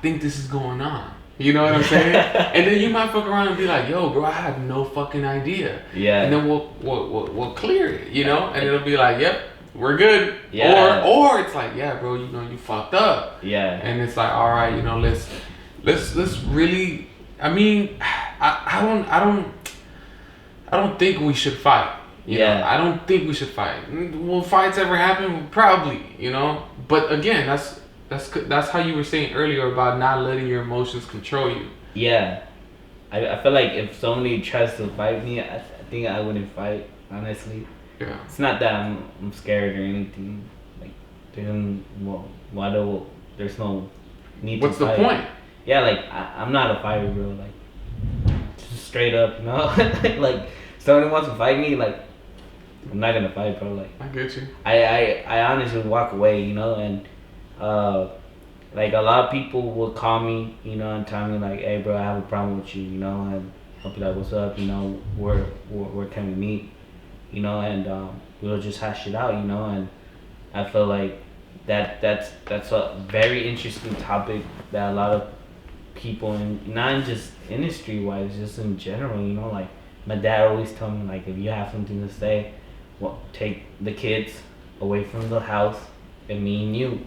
think this is going on. You know what I'm saying? And then you might fuck around and be like, yo, bro, I had no fucking idea. Yeah. And then we'll clear it, you know? And it'll be like, yep, we're good. Yeah. Or it's like, yeah, bro, you know, you fucked up. Yeah. And it's like, all right, you know, let's really, I mean, I don't think we should fight. You know, I don't think we should fight. Will fights ever happen? Probably, you know. But again, that's how you were saying earlier about not letting your emotions control you. Yeah, I feel like if somebody tries to fight me, I think I wouldn't fight, honestly. Yeah. It's not that I'm scared or anything. Like, then well, why do there's no need What's to the fight? point? Yeah, like I'm not a fighter, bro. Like just straight up, you know. Like someone wants to fight me, like I'm not gonna fight, bro. Like I get you. I honestly walk away, you know, and like a lot of people would call me, you know, and tell me like, hey, bro, I have a problem with you, you know, and I'll be like, what's up, you know, where can we meet, you know, and we'll just hash it out, you know, and I feel like that's a very interesting topic that a lot of people, and not just industry wise, just in general, you know, like my dad always told me like, if you have something to say, well, take the kids away from the house, and me and you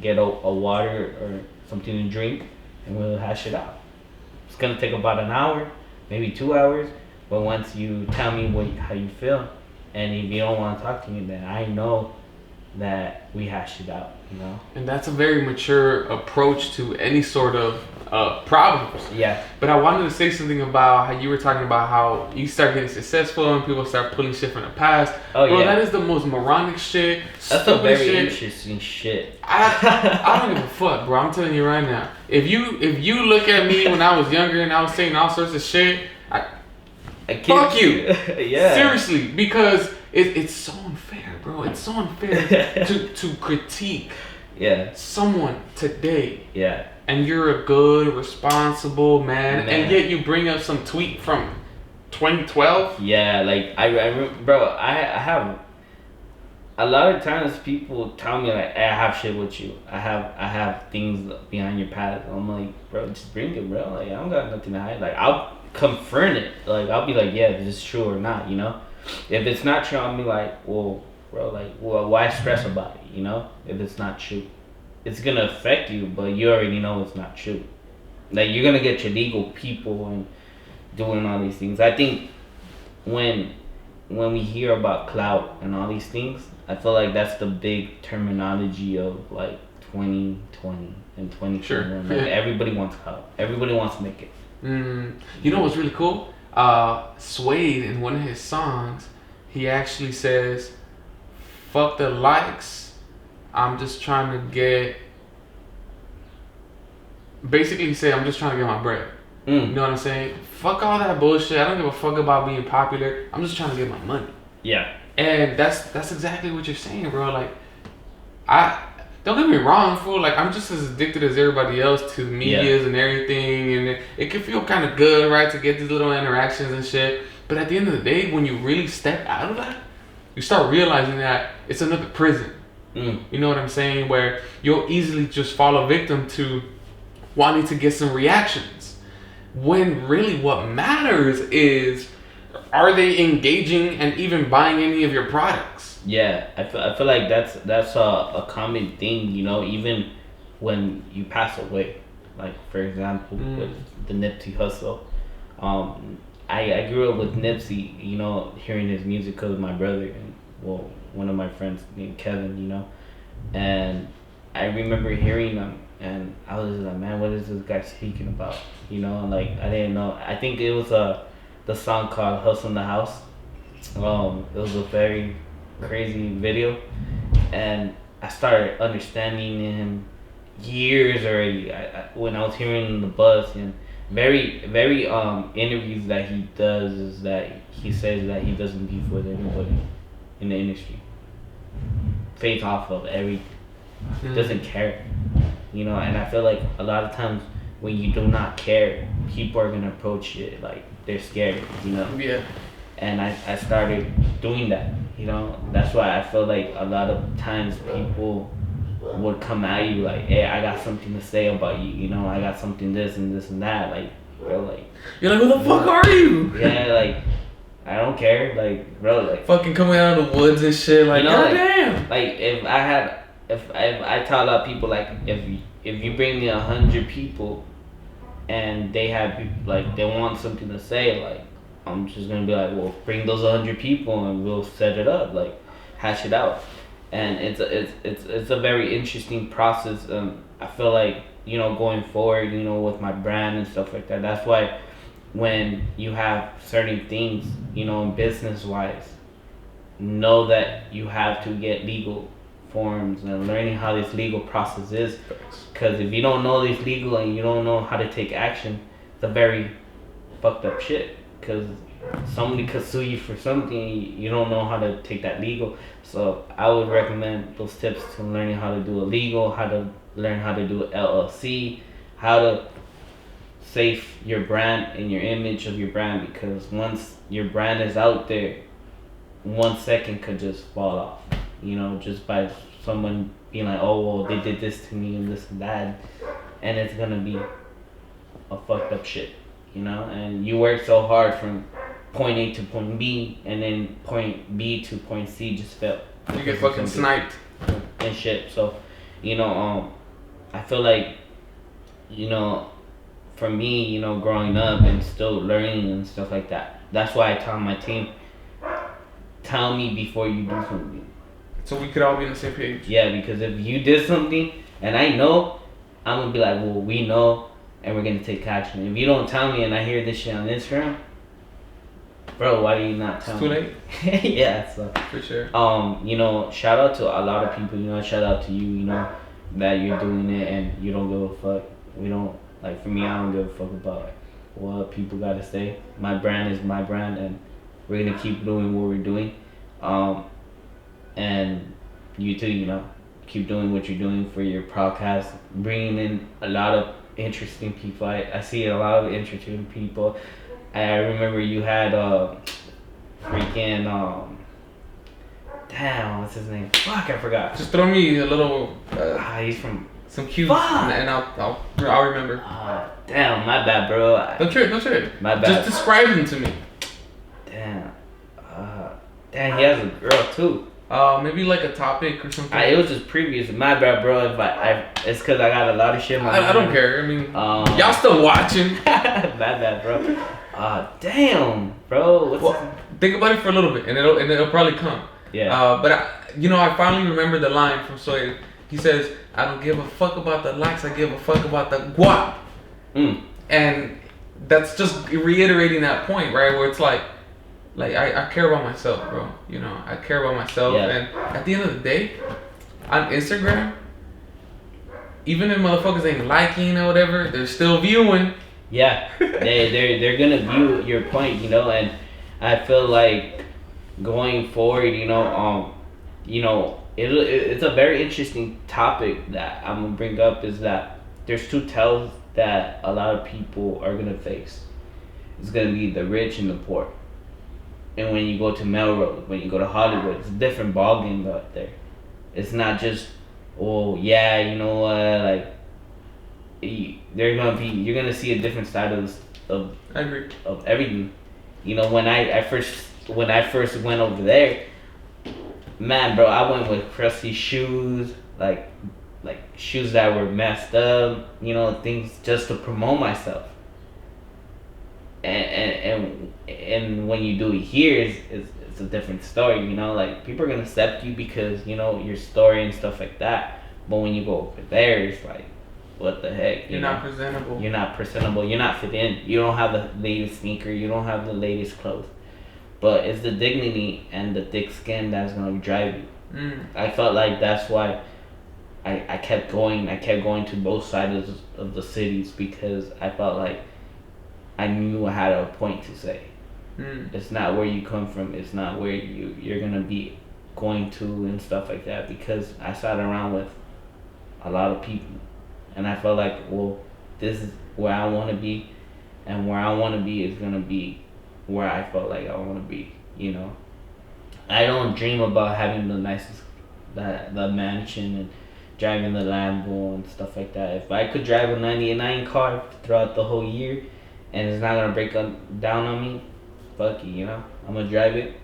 get a water or something to drink, and we'll hash it out. It's gonna take about an hour, maybe 2 hours, but once you tell me how you feel, and if you don't want to talk to me, then I know that we hashed it out, you know. And that's a very mature approach to any sort of problems. Yeah. But I wanted to say something about how you were talking about how you start getting successful and people start pulling shit from the past. Oh, bro, yeah. that is the most moronic shit. That's a very shit. interesting shit. I don't give a fuck, bro. I'm telling you right now. If you look at me when I was younger and I was saying all sorts of shit, fuck you. Yeah. Seriously, because it's so unfair, bro. It's so unfair to critique someone today. Yeah. And you're a good, responsible man, and yet you bring up some tweet from 2012. Yeah, like I remember, bro. I have a lot of times people tell me like, hey, I have shit with you. I have things behind your past. I'm like, bro, just bring it, bro. Like I don't got nothing to hide. Like I'll confirm it. Like I'll be like, yeah, this is true or not. You know, if it's not true, I'll be like, well, bro, like, well, why stress about it? You know, if it's not true. It's gonna affect you, but you already know it's not true. Like you're gonna get your legal people and doing all these things. I think when we hear about clout and all these things, I feel like that's the big terminology of like 2020 and 2021. Sure. Like everybody wants clout. Everybody wants to make it. You know what's really cool? Suede, in one of his songs, he actually says, "Fuck the likes. I'm just trying to get." Basically, he said, "I'm just trying to get my bread." You know what I'm saying? Fuck all that bullshit. I don't give a fuck about being popular. I'm just trying to get my money. Yeah. And that's exactly what you're saying, bro. Like, I don't get me wrong, fool. Like, I'm just as addicted as everybody else to medias and everything, and it can feel kind of good, right, to get these little interactions and shit. But at the end of the day, when you really step out of that, you start realizing that it's another prison. You know what I'm saying? Where you'll easily just fall a victim to wanting to get some reactions. When really what matters is, are they engaging and even buying any of your products? Yeah, I feel like that's a common thing, you know, even when you pass away. Like, for example, with the Nipsey Hussle. I grew up with Nipsey, you know, hearing his music because of my brother and, well, one of my friends named Kevin, you know. And I remember hearing them, and I was like, man, what is this guy speaking about? You know, and like, I didn't know. I think it was the song called Hustle in the House. It was a very crazy video, and I started understanding him years already. When I was hearing the buzz, and very interviews that he does is that he says that he doesn't beef with anybody in the industry. Fades off of everything. Doesn't care. You know, and I feel like a lot of times when you do not care, people are gonna approach it like they're scared, you know? Yeah. And I started doing that, you know? That's why I feel like a lot of times people would come at you like, hey, I got something to say about you, you know? I got something this and this and that, like, bro, like... You're like, who the fuck are you? Yeah, like, I don't care, like, bro, like... Fucking coming out of the woods and shit, like, you know, goddamn! Like, if I tell a lot of people, like, if you bring me 100 people and they have, like, they want something to say, like, I'm just gonna be like, well, bring those 100 people and we'll set it up, like, hash it out. And it's a very interesting process. I feel like, you know, going forward, you know, with my brand and stuff like that, that's why when you have certain things, you know, business wise, know that you have to get legal forms and learning how this legal process is. Because if you don't know this legal and you don't know how to take action, it's a very fucked up shit. Because somebody could sue you for something, you don't know how to take that legal. So I would recommend those tips to learning how to do a legal, how to learn how to do LLC, how to save your brand and your image of your brand, because once your brand is out there, 1 second could just fall off, just by someone being like, oh well, they did this to me and this and that, and it's gonna be a fucked up shit, and you work so hard from point A to point B, and then point B to point C just fell. You get fucking sniped and shit. So, I feel like, for me, growing up and still learning and stuff like that. That's why I tell my team, tell me before you do something. So we could all be on the same page. Yeah, because if you did something and I know, I'm gonna be like, well, we know, and we're gonna take action. If you don't tell me and I hear this shit on Instagram, bro, why do you not tell me? It's too late. Yeah, so for sure. Shout out to a lot of people. Shout out to you. That you're doing it and you don't give a fuck. We don't for me. I don't give a fuck about what people gotta say. My brand is my brand, and we're gonna keep doing what we're doing. And you too. Keep doing what you're doing for your podcast, bringing in a lot of interesting people. I see a lot of interesting people. I remember you had freaking damn, what's his name? Fuck, I forgot. Just throw me a little. He's from some cues, and I'll remember. Damn, my bad, bro. Don't trip. My bad. Just describe him to me. Damn. Damn, he has a girl too. Maybe like a topic or something. It was just previous. My bad, bro. If it's because I got a lot of shit. I don't care. I mean, y'all still watching. My bad, bro. Damn, bro. Think about it for a little bit, and it'll probably come. Yeah. But I finally remember the line from Sawyer. He says, "I don't give a fuck about the likes. I give a fuck about the guap." And that's just reiterating that point, right? Where it's like I care about myself, bro. I care about myself, and at the end of the day, on Instagram, even if motherfuckers ain't liking or whatever, they're still viewing. Yeah, they're gonna view your point, and I feel like going forward, it's a very interesting topic that I'm gonna bring up, is that there's two tells that a lot of people are gonna face. It's gonna be the rich and the poor. And when you go to Melrose, when you go to Hollywood, it's a different ballgame out there. It's not just, oh yeah, you know what, you're gonna see a different side of I agree. Of everything. When I first went over there, man, bro, I went with crusty shoes, like shoes that were messed up, things just to promote myself. And when you do it here, it's a different story, people are gonna accept you because your story and stuff like that. But when you go over there, it's like, what the heck? You're not presentable. You're not presentable. You're not fit in. You don't have the latest sneaker. You don't have the latest clothes. But it's the dignity and the thick skin that's gonna drive you. I felt like that's why I kept going. I kept going to both sides of the cities, because I felt like I knew I had a point to say. It's not where you come from. It's not where you're gonna be going to and stuff like that. Because I sat around with a lot of people, and I felt like, well, this is where I want to be, and where I want to be is gonna be where I felt like I want to be. I don't dream about having the nicest, the mansion and driving the Lambo and stuff like that. If I could drive a 99 car throughout the whole year, and it's not gonna break down on me, fuck it, I'm gonna drive it,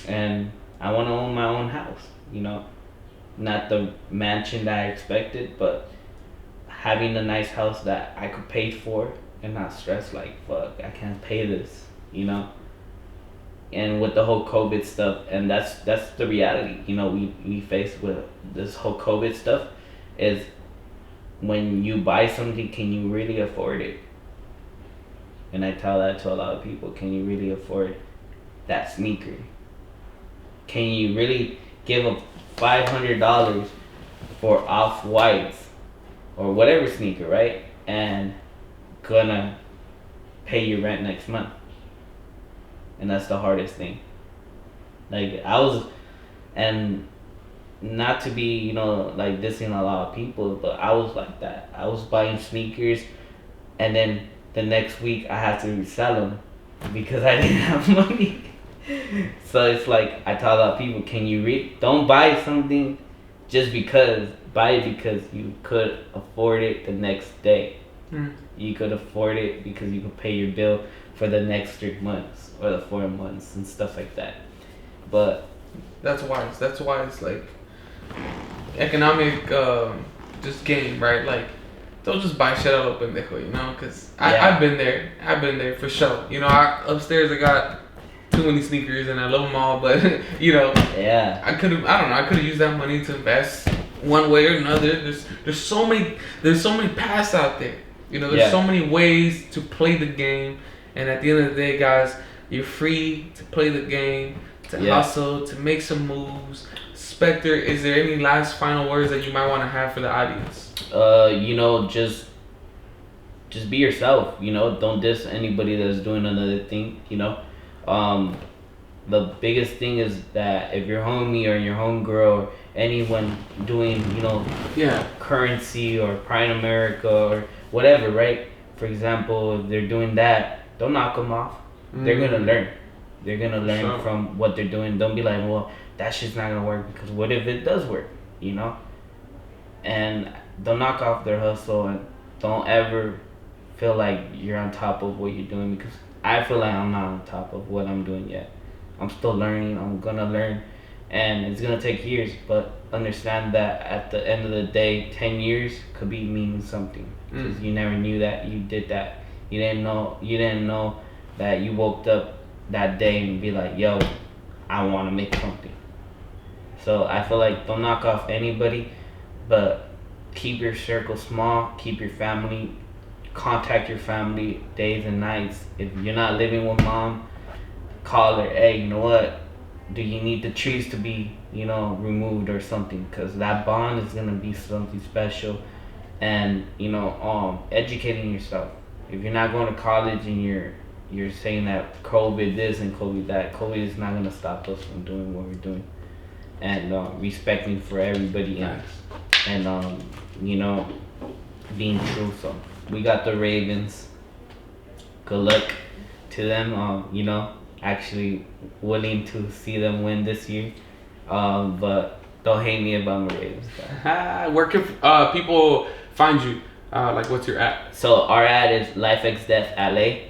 and I want to own my own house, not the mansion that I expected, but having a nice house that I could pay for and not stress like, fuck, I can't pay this, And with the whole COVID stuff, and that's the reality, we face with this whole COVID stuff, is when you buy something, can you really afford it? And I tell that to a lot of people, can you really afford that sneaker? Can you really give up $500 for Off-Whites or whatever sneaker, right? And gonna pay your rent next month. And that's the hardest thing. Like, I was, and not to be, like dissing a lot of people, but I was like that. I was buying sneakers, and then the next week I had to resell them because I didn't have money. So it's like, I tell a lot of people, can you don't buy something just because, buy it because you could afford it the next day. You could afford it because you could pay your bill for the next 3 months or the 4 months and stuff like that. But that's wise. That's wise. Like, economic just game, right? Like, don't just buy shit out of pendejo, because I've been there for sure. Upstairs I got too many sneakers and I love them all, but yeah, I could have used that money to invest one way or another. There's so many paths out there. There's so many ways to play the game, and at the end of the day, guys, you're free to play the game, to hustle, to make some moves. Spector, is there any last final words that you might want to have for the audience? Just be yourself. Don't diss anybody that's doing another thing. The biggest thing is that if your homie or your homegirl or anyone doing, currency or Pride America or whatever, right? For example, if they're doing that, don't knock them off. They're gonna learn. They're gonna learn from what they're doing. Don't be like, well, that shit's not gonna work, because what if it does work? And don't knock off their hustle, and don't ever feel like you're on top of what you're doing, because I feel like I'm not on top of what I'm doing yet. I'm still learning. I'm gonna learn, and it's gonna take years, but understand that at the end of the day, 10 years could be meaning something, because you never knew that you did that. You didn't know that you woke up that day and be like, yo, I want to make something. So I feel like, don't knock off anybody, but keep your circle small, keep your family, contact your family days and nights. If you're not living with mom, call her. Hey, you know what? Do you need the trees to be, removed or something? Because that bond is gonna be something special. And educating yourself. If you're not going to college and you're saying that COVID this and COVID that, COVID is not gonna stop us from doing what we're doing, and respecting for everybody else, and being true. So we got the Ravens. Good luck to them. Actually willing to see them win this year. But don't hate me about my Ravens. Where can people find you? What's your ad? So our ad is LifeXDeathLA.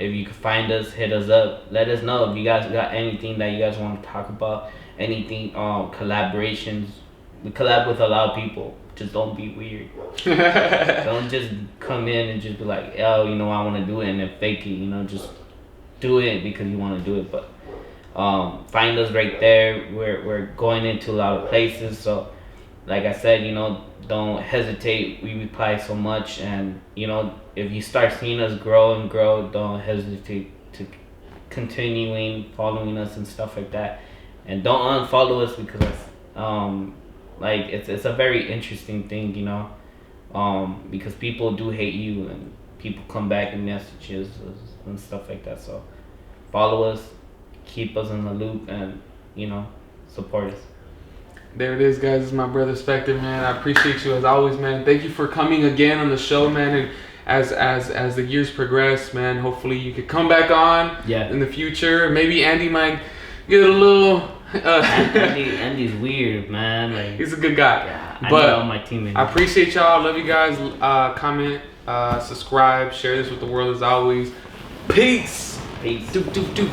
If you can find us, hit us up. Let us know if you guys got anything that you guys want to talk about. Anything, collaborations. We collab with a lot of people. Just don't be weird. Don't just come in and just be like, oh, I want to do it, and then fake it. Just do it because you want to do it. But find us right there. We're going into a lot of places. So, like I said, don't hesitate. We reply so much, and if you start seeing us grow and grow, don't hesitate to continuing following us and stuff like that. And don't unfollow us, because it's a very interesting thing, because people do hate you, and people come back and messages and stuff like that. So follow us, keep us in the loop, and support us. There it is, guys. This is my brother Spector, man. I appreciate you as always, man. Thank you for coming again on the show, man. And as the years progress, man, hopefully you could come back on in the future. Maybe Andy might get a little. Andy's weird, man. He's a good guy. Yeah, I know my teammates. I appreciate y'all. Love you guys. Comment, subscribe, share this with the world as always. Peace. Peace. Do.